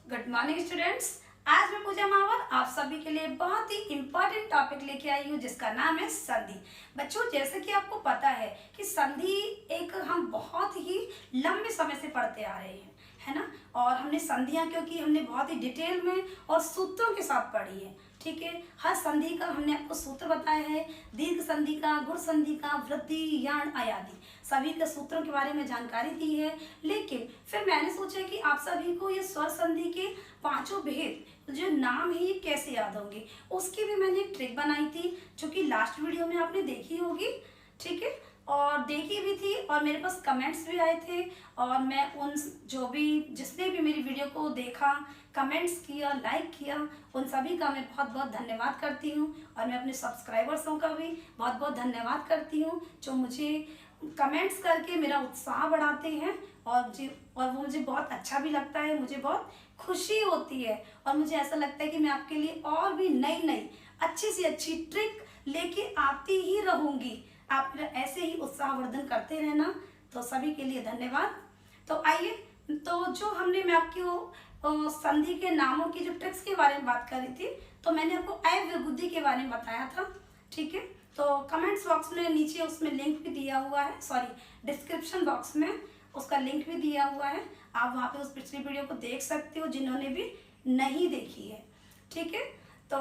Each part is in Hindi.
Good morning students. आज मैं पूजा मावर आप सभी के लिए बहुत ही इम्पोर्टेंट टॉपिक लेके आई हूँ जिसका नाम है संधि। बच्चों, जैसे कि आपको पता है कि संधि एक हम बहुत ही लंबे समय से पढ़ते आ रहे हैं, है ना। और हमने संधियाँ क्योंकि हमने बहुत ही डिटेल में और सूत्रों के साथ पढ़ी है, ठीक है। हर संधि का हमने आपको सूत्र बताया है, दीर्घ संधि का, गुण संधि का, वृद्धि, यण, आयादि, सभी के सूत्रों के बारे में जानकारी दी है। लेकिन फिर मैंने सोचा कि आप सभी को ये स्वर संधि के पांचों भेद जो नाम है ये कैसे याद होंगे, उसकी भी मैंने एक ट्रिक बनाई थी जो कि लास्ट वीडियो में आपने देखी होगी, ठीक है। और देखी भी थी और मेरे पास कमेंट्स भी आए थे और मैं उन जिसने भी मेरी वीडियो को देखा, कमेंट्स किया, लाइक किया, उन सभी का मैं बहुत बहुत धन्यवाद करती हूँ। और मैं अपने सब्सक्राइबर्सों का भी बहुत बहुत धन्यवाद करती हूँ जो मुझे कमेंट्स करके मेरा उत्साह बढ़ाते हैं और वो मुझे बहुत अच्छा भी लगता है, मुझे बहुत खुशी होती है और मुझे ऐसा लगता है कि मैं आपके लिए और भी नई नई अच्छी से अच्छी ट्रिक लेके आती ही रहूँगी। आप मेरा ऐसे ही उत्साहवर्धन करते रहना, तो सभी के लिए धन्यवाद। तो आइए, तो जो मैं आपको संधि के नामों की जो ट्रिक्स के बारे में बात कर रही थी, तो मैंने आपको अव्यवुद्धि के बारे में बताया था, ठीक है। तो कमेंट्स बॉक्स में नीचे उसमें लिंक भी दिया हुआ है, सॉरी डिस्क्रिप्शन बॉक्स में उसका लिंक भी दिया हुआ है, आप वहाँ पे उस पिछली वीडियो को देख सकते हो जिन्होंने भी नहीं देखी है, ठीक है। तो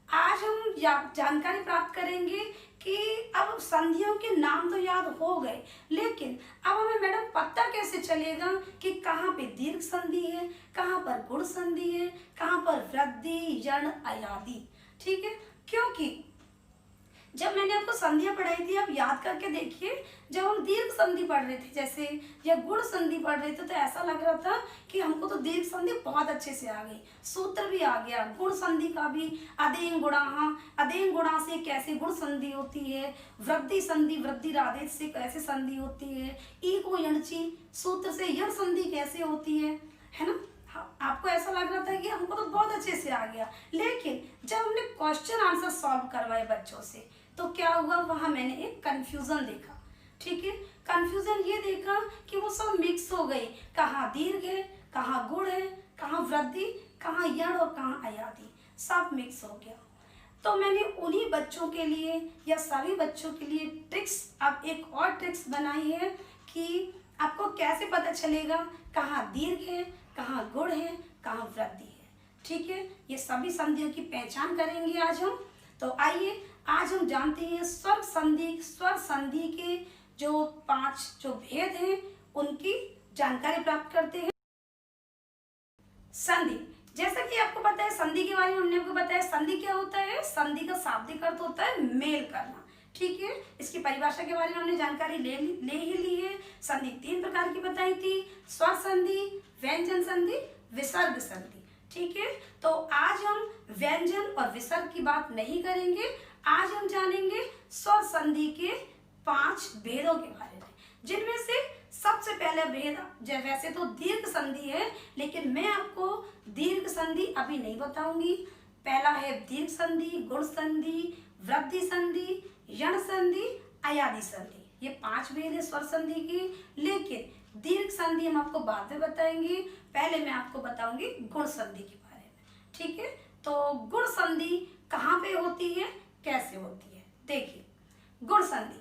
आज हम जानकारी प्राप्त करेंगे कि अब संधियों के नाम तो याद हो गए, लेकिन अब हमें मैडम पता कैसे चलेगा कि कहाँ पे दीर्घ संधि है, कहाँ पर गुण संधि है, कहाँ पर वृद्धि, यण, आयादि, ठीक है। क्योंकि जब मैंने आपको संधियां पढ़ाई थी, आप याद करके देखिए, जब हम दीर्घ संधि पढ़ रहे थे जैसे या गुण संधि पढ़ रहे थे तो ऐसा लग रहा था कि हमको तो दीर्घ संधि बहुत अच्छे से आ गई, सूत्र भी आ गया, गुण संधि का भी अदें गुणा, अदें गुणा से कैसे गुण संधि होती है, वृद्धि संधि वृद्धि राधेश से कैसे संधि होती है, ई को यणची सूत्र से यण संधि कैसे होती है ना। आपको ऐसा लग रहा था कि हमको तो बहुत अच्छे से आ गया, लेकिन जब हमने क्वेश्चन आंसर सॉल्व करवाए बच्चों से तो क्या हुआ, वहां मैंने एक कंफ्यूजन देखा, ठीक है। कंफ्यूजन ये देखा कि वो सब मिक्स हो गई, कहाँ दीर्घ है, कहाँ गुण है, कहाँ वृद्धि, कहाँ यण और कहाँ आयादि, सब मिक्स हो गया। तो मैंने उन्हीं बच्चों के लिए या सभी बच्चों के लिए ट्रिक्स, अब एक और ट्रिक्स बनाई है कि आपको कैसे पता चलेगा कहाँ दीर्घ है, कहाँ गुण है, कहाँ वृद्धि है, ठीक है। ये सभी संधियों की पहचान करेंगे आज हम। तो आइए, आज हम जानते हैं स्वर संधि के जो 5 भेद हैं उनकी जानकारी प्राप्त करते हैं। संधि, जैसा कि आपको पता है संधि के बारे में हमने आपको बताया, संधि क्या होता है, संधि का शाब्दिक अर्थ होता है मेल करना, ठीक है। इसकी परिभाषा के बारे में हमने जानकारी ले ही ली है। संधि 3 प्रकार की बताई थी, स्वर संधि, व्यंजन संधि, विसर्ग संधि, ठीक है। तो आज हम व्यंजन और विसर्ग की बात नहीं करेंगे, आज हम जानेंगे स्वर संधि के 5 भेदों के बारे में, जिनमें से सबसे पहले भेद, वैसे तो दीर्घ संधि है लेकिन मैं आपको दीर्घ संधि अभी नहीं बताऊंगी। पहला है दीर्घ संधि, गुण संधि, वृद्धि संधि, यण संधि, आयादि संधि, ये 5 भेद है स्वर संधि के। लेकिन दीर्घ संधि हम आपको बाद में बताएंगे, पहले मैं आपको बताऊंगी गुण संधि के बारे में, ठीक है। तो गुण संधि कहाँ पे होती है, कैसे होती है, देखिए। गुण संधि,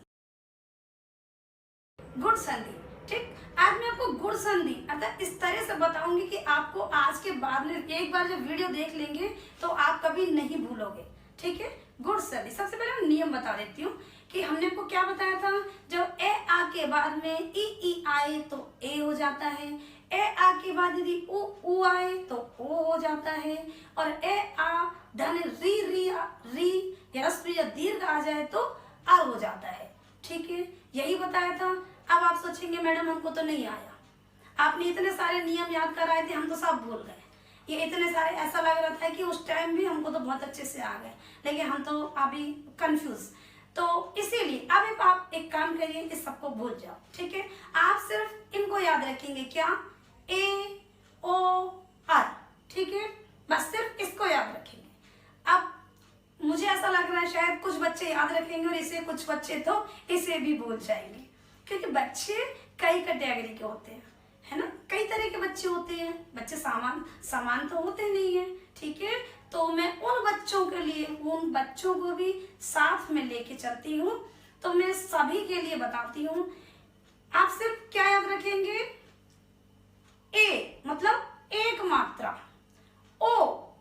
गुण संधि, ठीक। आज मैं आपको गुण संधि अर्थात इस तरह से बताऊंगी कि आपको आज के बाद में एक बार जब वीडियो देख लेंगे तो आप कभी नहीं भूलोगे, ठीक है। गुण संधि, सबसे पहले मैं नियम बता देती हूँ कि हमने आपको क्या बताया था, जब ए आ के बाद में ई आए तो ए हो जाता है, ए आ के बाद यदि उ आए तो ओ हो जाता है, और ए आ धन री या रस्व या दीर्घ आ जाए तो आ हो जाता है, ठीक है। यही बताया था। अब आप सोचेंगे मैडम हमको तो नहीं आया, आपने इतने सारे नियम याद कराए थे, हम तो सब भूल गए, ये इतने सारे, ऐसा लग रहा था कि उस टाइम भी हमको तो बहुत अच्छे से आ गए लेकिन हम तो अभी कंफ्यूज। तो इसीलिए अब आप एक काम करिए, इस सबको भूल जाओ, ठीक है। आप सिर्फ इनको याद रखेंगे, क्या, ए ओ आर, ठीक है, बस सिर्फ इसको याद रखेंगे। अब मुझे ऐसा लग रहा है शायद कुछ बच्चे याद रखेंगे और इसे कुछ बच्चे तो इसे भी भूल जाएंगे, क्योंकि बच्चे कई कैटेगरी के होते हैं, है ना। कई तरह के बच्चे होते हैं, बच्चे समान तो होते नहीं है, ठीक है। तो मैं उन बच्चों के लिए, उन बच्चों को भी साथ में लेके चलती हूँ। तो मैं सभी के लिए बताती हूँ। आप सिर्फ क्या याद रखेंगे, ए मतलब एक मात्रा, ओ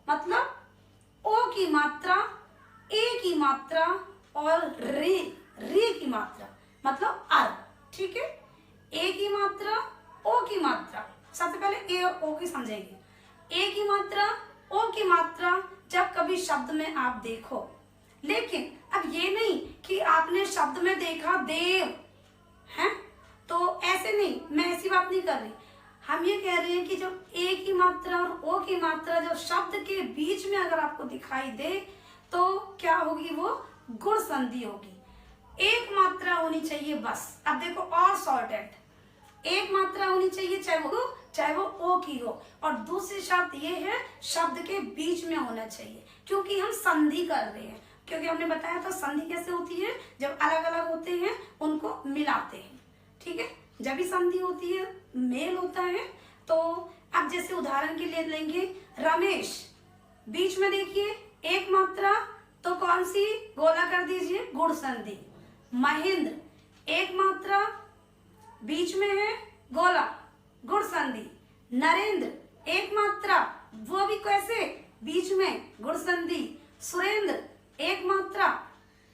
मतलब ओ की मात्रा, ए की मात्रा और रे की मात्रा मतलब अर, ठीक है। ए की मात्रा, ओ की मात्रा, सबसे पहले ए और ओ की समझेंगे। ए की मात्रा, ओ की मात्रा जब कभी शब्द में आप देखो, लेकिन अब ये नहीं कि आपने शब्द में देखा देव है, तो ऐसे नहीं, मैं ऐसी बात नहीं कर रही। हम ये कह रहे हैं कि जब ए की मात्रा और ओ की मात्रा जब शब्द के बीच में अगर आपको दिखाई दे तो क्या होगी, वो गुण संधि होगी। एक मात्रा होनी चाहिए बस। अब देखो और शॉर्टेड, एक मात्रा होनी चाहिए, चाहे वो ओ की हो, और दूसरी शर्त ये है शब्द के बीच में होना चाहिए, क्योंकि हम संधि कर रहे हैं। क्योंकि हमने बताया था संधि कैसे होती है, जब अलग अलग होते हैं उनको मिलाते हैं, ठीक है। जब भी संधि होती है, मेल होता है। तो अब जैसे उदाहरण के लिए लेंगे, रमेश, बीच में देखिए एक मात्रा, तो कौन सी, गोला कर दीजिए, गुण संधि। महेंद्र, एक मात्रा, बीच में है गोला, गुण संधि। नरेंद्र, एक मात्रा, वो भी कैसे, बीच में, गुण संधि। सुरेंद्र, एक मात्रा,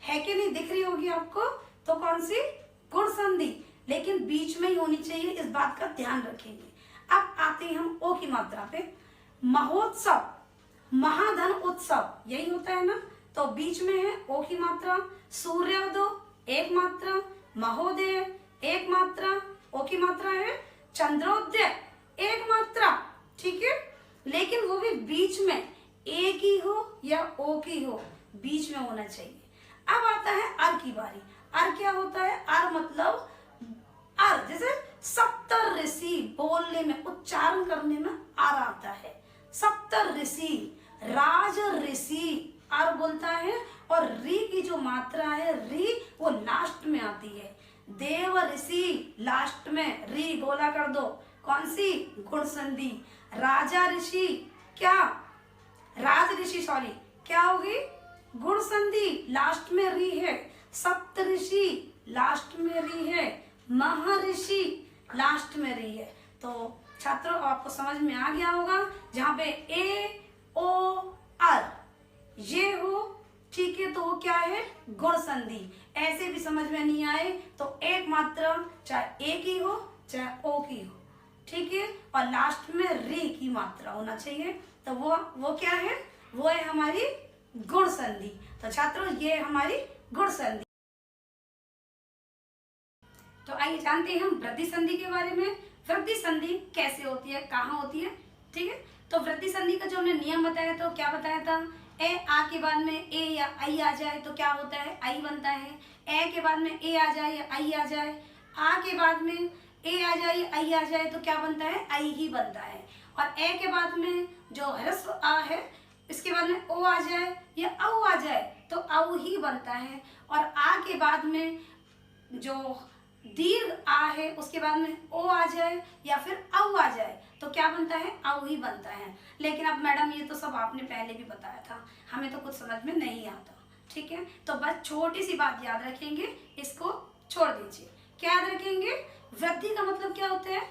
है कि नहीं, दिख रही होगी आपको, तो कौन सी, गुण संधि, लेकिन बीच में ही होनी चाहिए, इस बात का ध्यान रखेंगे। अब आते हैं हम ओ की मात्रा पे। महोत्सव, महाधन उत्सव, यही होता है ना, तो बीच में है ओ की मात्रा। सूर्योदय, एक मात्रा। महोदय, एक मात्रा, ओ की मात्रा है। चंद्रोदय, एक मात्रा, ठीक है, लेकिन वो भी बीच में ए की हो या ओ की हो, बीच में होना चाहिए। अब आता है अर की बारी। अर क्या होता है, अर मतलब अर, जैसे सप्तर ऋषि, बोलने में, उच्चारण करने में अर आता है। सप्तर ऋषि, राज ऋषि, अर बोलता है, और री की जो मात्रा है, री, वो लास्ट में आती है। देव ऋषि, लास्ट में री, गोला कर दो, कौन सी, गुण संधि। राजा ऋषि, क्या, राज ऋषि, सॉरी, क्या होगी, गुण संधि, लास्ट में री है। सप्तऋषि, लास्ट में री है। महर्षि, लास्ट में री है। तो छात्रों आपको समझ में आ गया होगा, जहां पे ए ओ अर ये हो, ठीक है, तो वो क्या है, गुण संधि। ऐसे भी समझ में नहीं आए तो एक मात्रा, चाहे ए की हो चाहे ओ की हो, ठीक है, और लास्ट में री की मात्रा होना चाहिए। तो वो क्या है, वो है हमारी गुण संधि। तो छात्रों ये हमारी गुण संधि। तो आइए जानते हैं हम वृद्धि संधि के बारे में। वृद्धि संधि कैसे होती है, कहाँ होती है, ठीक है। तो वृद्धि संधि का जो हमने नियम बताया था, क्या बताया था, ए आ के बाद में ए या आई आ जाए तो क्या होता है, आई बनता है। ए के बाद में ए आ जाए या आई आ जाए, आ के बाद में ए आ जाए या आई आ जाए तो क्या बनता है, आई ही बनता है। और ए के बाद में जो ह्रस्व आ है, इसके बाद में ओ आ जाए या औ आ जाए तो औ ही बनता है। और आ के बाद में जो दीर्घ आ है, उसके बाद में ओ आ जाए या फिर औ आ जाए तो क्या बनता है, औ ही बनता है। लेकिन अब मैडम ये तो सब आपने पहले भी बताया था, हमें तो कुछ समझ में नहीं आता, ठीक है। तो बस छोटी सी बात याद रखेंगे, इसको छोड़ दीजिए। क्या याद रखेंगे, वृद्धि का मतलब क्या होता है,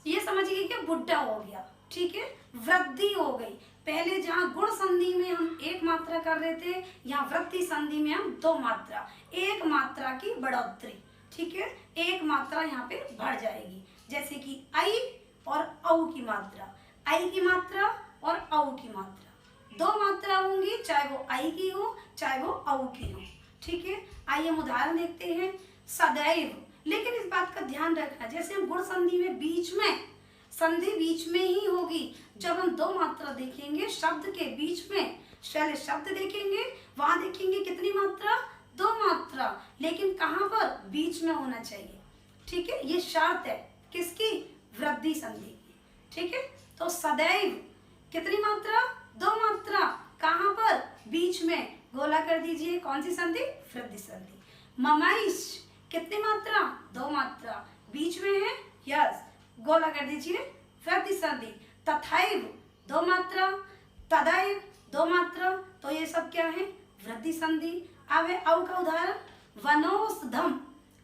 ये समझिए कि बुढ़ा हो गया, ठीक है, वृद्धि हो गई। पहले जहाँ गुण संधि में हम एक मात्रा कर रहे थे, यहाँ वृद्धि संधि में हम दो मात्रा, एक मात्रा की बढ़ोतरी, ठीक है, एक मात्रा यहाँ पे बढ़ जाएगी। जैसे कि आई और औ की मात्रा, आई की मात्रा और औ की मात्रा, दो मात्रा होंगी, चाहे वो आई की हो चाहे वो औ की हो, ठीक है। आइए हम उदाहरण देखते हैं। सदैव, लेकिन इस बात का ध्यान रखना, जैसे हम गुण संधि में बीच में, संधि बीच में ही होगी। जब हम दो मात्रा देखेंगे शब्द के बीच में, पहले शब्द देखेंगे, वहां देखेंगे कितनी मात्रा, दो मात्रा, लेकिन कहाँ पर, बीच में होना चाहिए, ठीक है। ये शर्त है किसकी, वृद्धि संधि की, ठीक है। तो सदैव कितनी मात्रा, दो मात्रा, कहाँ पर, बीच में, गोला कर दीजिए, कौन सी संधि, वृद्धि संधि। ममाइश कितनी मात्रा, दो मात्रा, बीच में है, यस, गोला कर दीजिए। वृद्धि संधि, तथैव 2 मात्रा, तदैव 2 मात्रा, तो ये सब क्या है? वृद्धि संधि। अब है औ का उदाहरण, वनौषधम,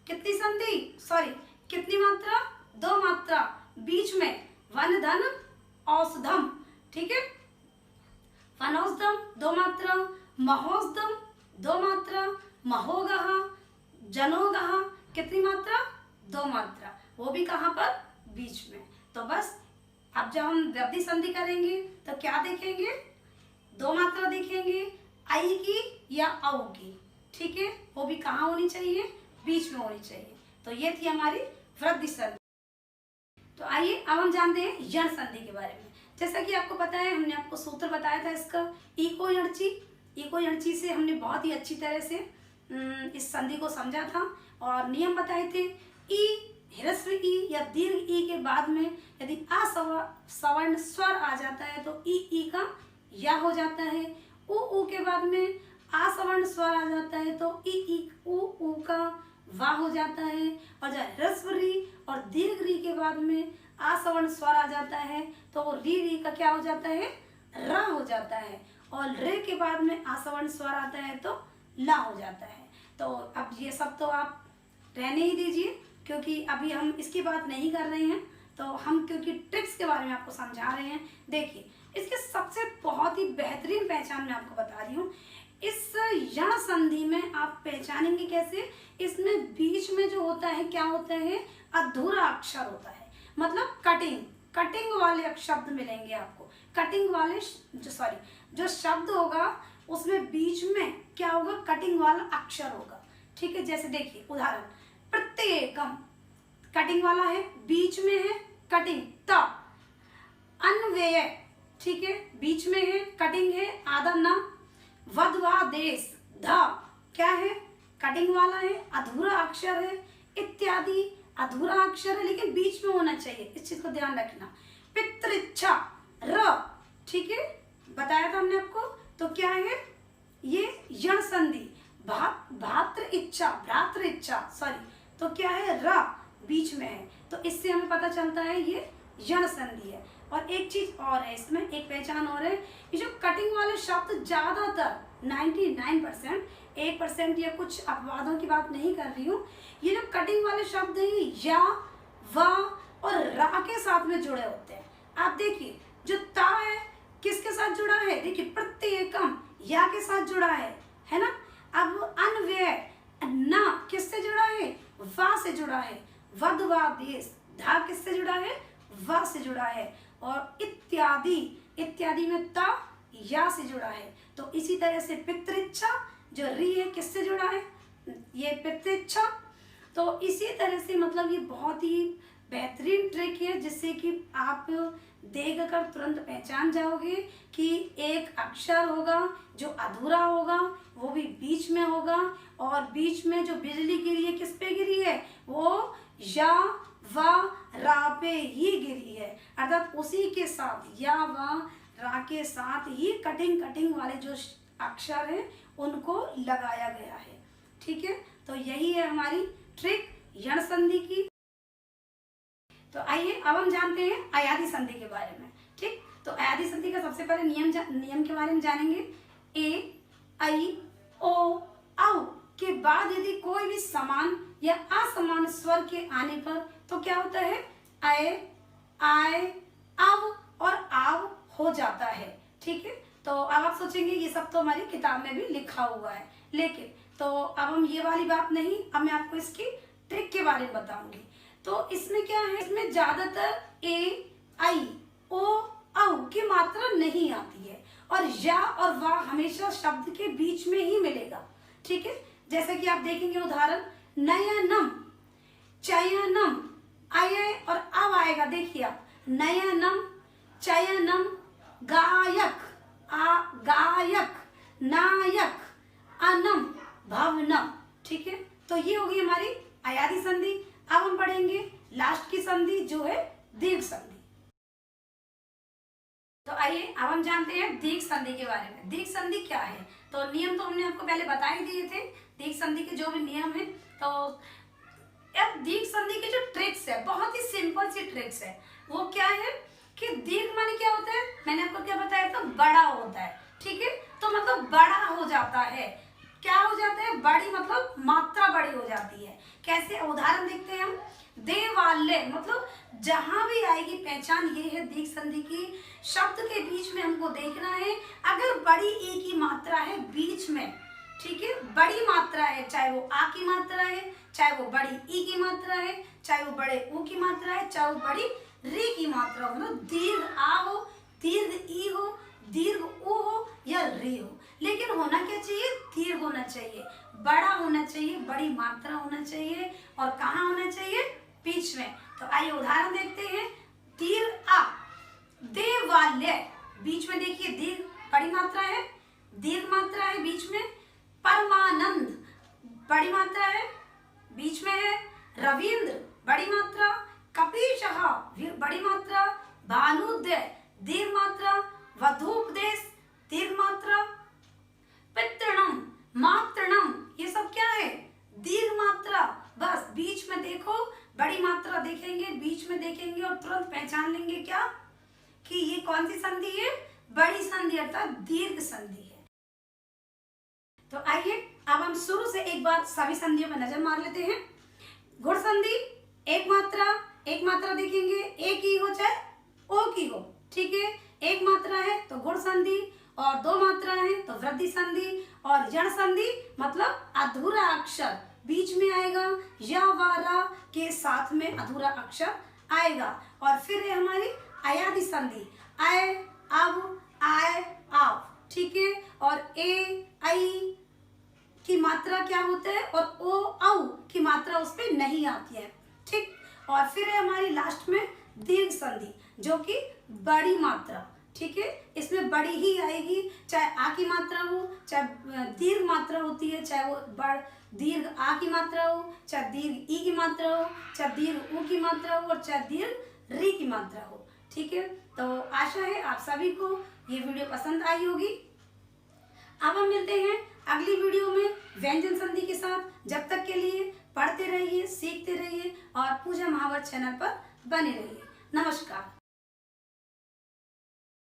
कितनी संधि, सॉरी कितनी मात्रा? 2 मात्रा, बीच में वन धन औषधम, ठीक है। वनौषधम 2 मात्रा, महोषधम 2 मात्रा, महोगः, जनोगः, कितनी मात्रा? 2 मात्रा, वो भी कहाँ पर? बीच में। तो बस अब जब हम वृद्धि संधि करेंगे तो क्या देखेंगे? 2 मात्रा देखेंगे, आई की या औ की, ठीक है। वो भी कहाँ होनी चाहिए? बीच में होनी चाहिए। तो ये थी हमारी वृद्धि संधि। तो आइए अब हम जानते हैं यण संधि के बारे में। जैसा कि आपको पता है, हमने आपको सूत्र बताया था इसका, इको यणची। इको यणची से हमने बहुत ही अच्छी तरह से इस संधि को समझा था और नियम बताए थे। ई, ह्रस्व ई या दीर्घ ई के बाद में यदि असवर्ण स्वर आ जाता है तो ई का या हो जाता है। उ के बाद में असवर्ण स्वर आ जाता है तो ई उ का वा हो जाता है। और जब ह्रस्व री और दीर्घ री के बाद में असवर्ण स्वर आ जाता है तो वो री का क्या हो जाता है? रा हो जाता है। और रे के बाद में असवर्ण स्वर आता है तो ला हो जाता है। तो अब ये सब तो आप रहने ही दीजिए, क्योंकि अभी हम इसकी बात नहीं कर रहे हैं। तो हम क्योंकि ट्रिक्स के बारे में आपको समझा रहे हैं। देखिए, इसके सबसे बहुत ही बेहतरीन पहचान मैं आपको बता रही हूँ। इस यण संधि में आप पहचानेंगे कैसे? इसमें बीच में जो होता है क्या होता है? अधूरा अक्षर होता है, मतलब कटिंग वाले शब्द मिलेंगे आपको। कटिंग वाले जो शब्द होगा उसमें बीच में क्या होगा? कटिंग वाला अक्षर होगा, ठीक है। जैसे देखिए उदाहरण, प्रत्येकम कटिंग वाला है, बीच में है कटिंग त। अन्वय, ठीक है, बीच में है कटिंग है आधा न। वधवादेश, ध क्या है? कटिंग वाला है, अधूरा अक्षर है। इत्यादि अधूरा अक्षर है लेकिन बीच में होना चाहिए, इस चीज को ध्यान रखना। पितृच्छा, र, ठीक है, बताया था हमने आपको। तो क्या है? ये यण संधि। भ्रातृ इच्छा, सॉरी, तो क्या है? र बीच में है, तो इससे हमें पता चलता है ये यण संधि है। और एक चीज और है इसमें, एक पहचान और है, ये जो कटिंग वाले शब्द ज्यादातर 99%, 1% या कुछ अपवादों की बात नहीं कर रही हूँ, ये जो कटिंग वाले शब्द है या, वा और रा के साथ में जुड़े होते हैं। आप देखिए, जो ता है किसके साथ जुड़ा है? देखिए, प्रत्येकम या के साथ जुड़ा है ना। अब अन्वय ना किससे जुड़ा है? वा से जुड़ा है। वधवादेश, धा किससे जुड़ा है? वा से जुड़ा है। और इत्यादि में ता या से जुड़ा है। तो इसी तरह से पितृच्छा, जो री है किससे जुड़ा है? ये पितृच्छा। तो इसी तरह से मतलब ये बहुत ही बेहतरीन ट्रिक है, जिससे कि आप देख कर तुरंत पहचान जाओगे कि एक अक्षर होगा जो अधूरा होगा, वो भी बीच में होगा। और बीच में जो बिजली गिरी है किस पे गिरी है? वो या, वा, रा पे ही गिरी है। अर्थात उसी के साथ या, वा, रा के साथ ही कटिंग वाले जो अक्षर हैं उनको लगाया गया है, ठीक है। तो यही है हमारी ट्रिक यण संधि की। तो आइए अब हम जानते हैं अयादी संधि के बारे में, ठीक। तो अयादी संधि का सबसे पहले नियम के बारे में जानेंगे। ए, आई, ओ, औ के बाद यदि कोई भी समान या असमान स्वर के आने पर तो क्या होता है? आए, आय, अव और आव हो जाता है, ठीक है। तो अब आप सोचेंगे ये सब तो हमारी किताब में भी लिखा हुआ है, लेकिन तो अब हम ये वाली बात नहीं, अब मैं आपको इसकी ट्रिक के बारे में बताऊंगी। तो इसमें क्या है? इसमें ज्यादातर ए, आई, ओ, औ की मात्रा नहीं आती है और या और वा हमेशा शब्द के बीच में ही मिलेगा, ठीक है। जैसे कि आप देखेंगे उदाहरण, नयनम, चयनम, आय और अब आएगा, देखिए आप, नयनम, चयनम, गायक, गायक, नायक, अनम, भवनम, ठीक है। तो ये होगी हमारी अयादी संधि। अब हम पढ़ेंगे लास्ट की संधि जो है दीर्घ संधि। तो आइए अब हम जानते हैं दीर्घ संधि के बारे में। दीर्घ संधि क्या है? तो नियम तो हमने आपको पहले बता ही दिए थे। दीर्घ संधि के जो भी नियम है, तो अब दीर्घ संधि की जो ट्रिक्स है, बहुत ही सिंपल सी ट्रिक्स है। वो क्या है कि दीर्घ माने क्या होता है, मैंने आपको क्या बताया था, बड़ा होता है। ठीक है, तो मतलब बड़ा हो जाता है। क्या हो जाता है, बड़ी मतलब मात्रा बड़ी हो जाती है। कैसे, उदाहरण देखते हैं हम। देवालय मतलब जहां भी आएगी पहचान, ये है दीर्घ संधि की। शब्द के बीच में हमको देखना है, अगर बड़ी ए की मात्रा है बीच में, ठीक है, बड़ी मात्रा है, चाहे वो आ की मात्रा है, चाहे वो बड़ी ई की मात्रा है, चाहे वो बड़े ऊ की मात्रा है, चाहे वो बड़ी री की मात्रा हो, मतलब दीर्घ आ हो, दीर्घ ई हो, दीर्घ ऊ हो या री हो, लेकिन होना क्या चाहिए, दीर्घ होना चाहिए, बड़ा होना चाहिए, बड़ी मात्रा होना चाहिए। और कहाँ होना चाहिए, बीच में। तो आइए उदाहरण देखते हैं। दीर्घ आ, देवालय, बीच में देखिए दीर्घ बड़ी मात्रा है, दीर्घ मात्रा है बीच में। परमानंद बड़ी मात्रा है, बीच में है। रविंद्र बड़ी मात्रा। कपीशः बड़ी मात्रा। भानुद्य दीर्घ मात्रा। वधूपदेश दीर्घ मात्रा। पितृणम मातृणम, ये सब क्या है, दीर्घ मात्रा। बस बीच में देखो, बड़ी मात्रा देखेंगे, बीच में देखेंगे और तुरंत पहचान लेंगे क्या, कि ये कौन सी संधि है, बड़ी संधि अर्थात दीर्घ संधि है। तो आइए अब हम शुरू से एक बार सभी संधियों पर नजर मार लेते हैं। गुण संधि, एक मात्रा देखेंगे, एक ही हो चाहे ओ की हो, ठीक है, एक मात्रा है तो गुण संधि, और दो मात्रा है तो वृद्धि संधि। और यण संधि मतलब अधूरा अक्षर बीच में आएगा, या वारा के साथ में अधूरा अक्षर आएगा। और फिर है हमारी अयादि संधि, आय, अब, आय, आव, ठीक है, और ए, आई की मात्रा क्या होता है, और ओ, औ की मात्रा उस पर नहीं आती है, ठीक। और फिर है हमारी लास्ट में दीर्घ संधि, जो कि बड़ी मात्रा, ठीक है, इसमें बड़ी ही आएगी, चाहे आ की मात्रा हो, चाहे दीर्घ मात्रा होती है, चाहे वो दीर्घ आ की मात्रा हो, चाहे दीर्घ ई की मात्रा हो, चाहे दीर्घ ऊ की मात्रा हो, और चाहे दीर्घ री की मात्रा हो, ठीक है। तो आशा है आप सभी को ये वीडियो पसंद आई होगी। अब हम मिलते हैं अगली वीडियो में व्यंजन संधि के साथ। जब तक के लिए पढ़ते रहिए, सीखते रहिए और पूजा महावत चैनल पर बने रहिए। नमस्कार।